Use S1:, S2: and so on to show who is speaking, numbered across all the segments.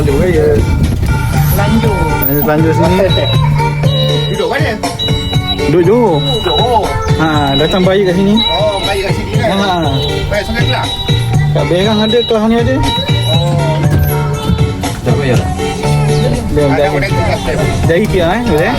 S1: lalu je. Lanjut sini.
S2: Duduk mana?
S1: Duduk Johor.
S2: Johor.
S1: Datang bayi kat sini.
S2: Oh, baik kat sini kan? Baik sangat kelas?
S1: Kat Berang ada, kelas ni ada.
S2: Oh.
S3: Tak payah lah.
S2: Ada konektor kat step.
S1: Jari kia boleh?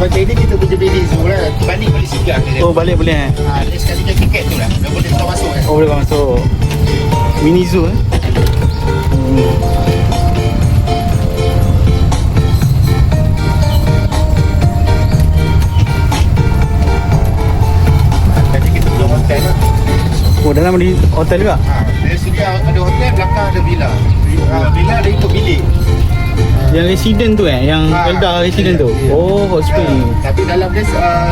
S2: Macam ini kita punya bilik zoo lah. Balik boleh singgah dia.
S1: Oh, balik boleh
S2: Dia sekali je tiket tu lah. Dah boleh kau masuk kan?
S1: Oh, boleh masuk. Mini zoo
S2: Jadi kita duduk hotel lah.
S1: Oh, dalam di hotel juga?
S2: Dari sini ada hotel, belakang ada villa. Villa ada ikut bilik.
S1: Yang residen tu yang Elda residen tu? Oh, hot spring.
S2: Tapi dalam dia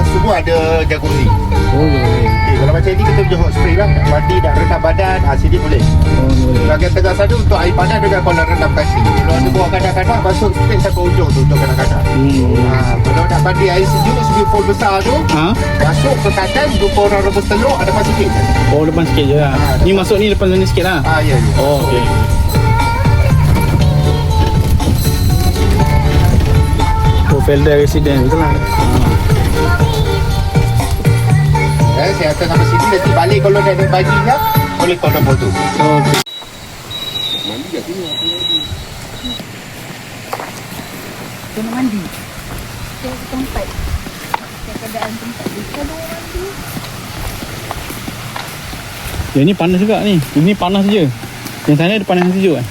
S2: semua ada jacuzzi.
S1: Oh, boleh.
S2: Okay, kalau macam ni kita pergi hot spring lah. Nak mandi, nak rendam badan, sini boleh.
S1: Oh, boleh.
S2: Bahagian tengah sana untuk air panas dengan kolam rendam kaki. Kalau ada buah kanak-kanak, masuk straight sampai ujung tu untuk kanak-kanak. Kalau nak mandi air sejuk, swimming pool besar tu, masuk ke kanan, jumpa orang rebus telur, ada depan sikit je.
S1: Oh, depan sikit je lah. Ni masuk ni depan sana sikit lah?
S2: Ya.
S1: Oh, okey. Oh, Felda resident betul lah.
S2: Saya akan sampai sini, nanti balik kalau nak naik pagi lah, boleh call nombor tu.
S1: Okey.
S2: Mandi kat sini, apa lagi?
S4: Kena mandi. Saya ke tempat. Keadaan tempat dia. Kalau mandi.
S1: Yang ni panas juga ni. Ini panas je. Yang sana ada panas sejuk kan?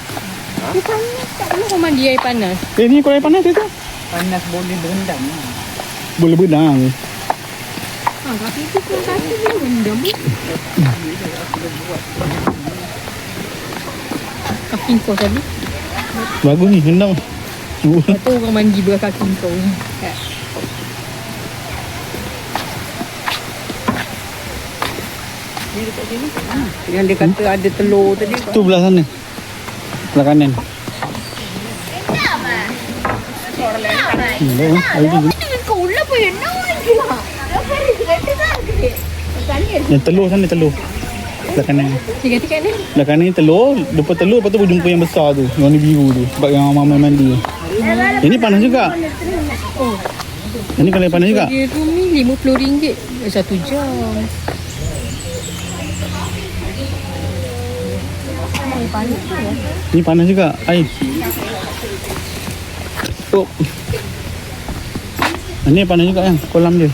S4: Dia panas tak boleh kau mandi air panas.
S1: Ni kalau air panas tu.
S4: Panas boleh berendam.
S1: Boleh berenang.
S4: Tapi tu kurang kaki dia berendam. Kaki kau tadi.
S1: Bagus ni, rendam.
S4: Kata orang mandi belah kaki kau. Dia dekat sini. Yang dia kata ada telur tadi.
S1: Tu belah sana. Belah kanan. Yang telur sana telur. Belah kanan.
S4: Tiga-tiga ni.
S1: Belah kanan ni telur. Lepas telur, lepas tu jumpa yang besar tu. Warna biru tu. Sebab yang mama mandi. Yang ni panas juga.
S4: Oh.
S1: Yang ni kalau panas juga.
S4: Dia tu ni RM50 1 jam.
S1: Ni panas juga. Air. Oh. Ni panas juga yang kolam dia.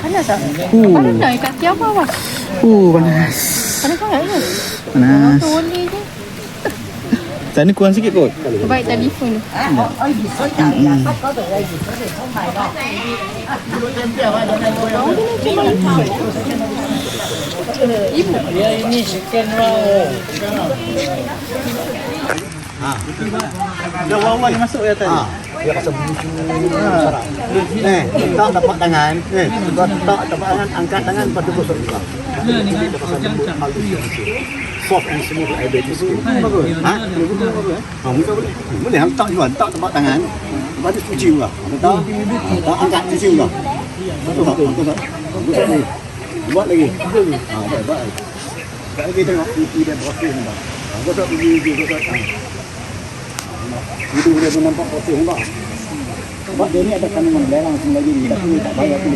S4: Panas tak? Panas tak? Kaki apa awak?
S1: Panas.
S4: Panas sangat ke?
S1: Panas.
S4: Tu ni je.
S1: Sana kurang sikit kot.
S4: Baik telefon tu. Ibu.
S3: Ya ini sekian wow.
S1: Dah awal ni masuk ya tadi.
S2: Dia rasa bucu. Tak dapat tangan. Tak dapat tangan, angkat tangan, lepas tu gosok juga. Soft and smooth diabetes skin. Bagus. Muka boleh. Boleh hantar juga. Tak dapat tangan. Lepas tu cuci juga. Betul? Tak angkat cuci juga. Betul tak? Betul tak? Betul lagi. Buat lagi. Buat lagi. Tak lagi tengok. Ini dia berhasil nampak. Gosok gigi, gosok. Itu dia pun nampak kotor nampak. Sebab dia ni ada kandungan belerang lagi ni. Tapi tak banyak tu.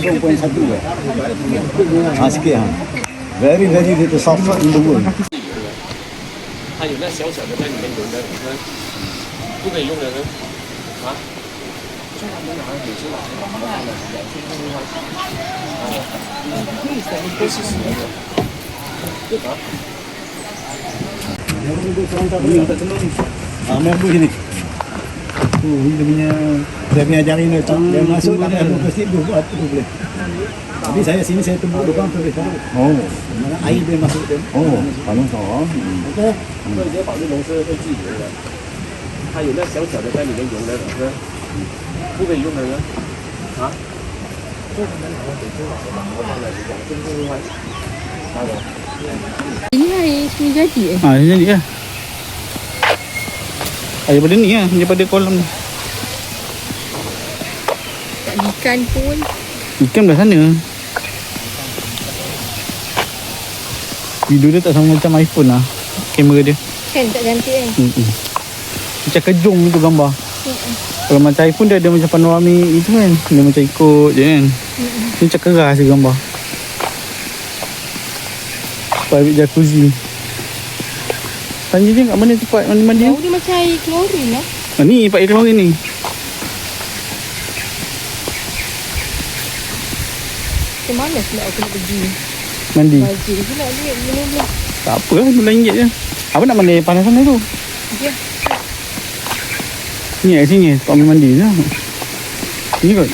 S2: 0.1 ya. Sikit Very little sulfur in the world.
S3: 它有那小小的在里面有的，不可以用的呢，啊？
S2: Ini tak telur ni. Main ambil sini. Dia punya jari ni tak dia masuk tak ada pasti buat tu boleh. Tapi saya sini saya tembuk depan tu boleh tahu.
S1: Oh.
S2: Mana air dia masuk dia.
S1: Oh, panas oh.
S2: Okey.
S3: 所以这些保利龙是会自己游的，它有那小小的在里面游的，是吧？不可以用的呢？啊？不可能拿到水珠了，我帮了你讲，真是会。好的。
S4: Ini hari sini jadi
S1: Ha, jadi lah. Daripada ni lah, daripada kolam ni.
S4: Tak ada ikan pun.
S1: Ikan dah sana. Video dia tak sama macam iPhone lah. Kamera dia.
S4: Kan tak cantik kan?
S1: Macam kejung tu gambar. Kalau macam iPhone dia ada macam panorami itu kan. Dia macam ikut je kan. Dia macam keras je gambar. Private jacuzzi. Tanya je kat mana tempat mandi-mandi.
S4: Bau dia macam air klorin lah.
S1: Ni tempat air klorin ni.
S4: Macam mana pula aku nak pergi?
S1: Mandi.
S4: Wajib pula duit bila-bila.
S1: Tak apa lah, RM2 je. Apa nak mandi panas sana tu?
S4: Ya.
S1: Ni kat sini, tempat ambil mandi je. Ni kot.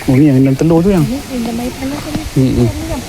S1: Oh ni yang dalam telur tu yang.
S4: Ni dah main panas tadi.
S1: Hmm.
S4: Ni kan?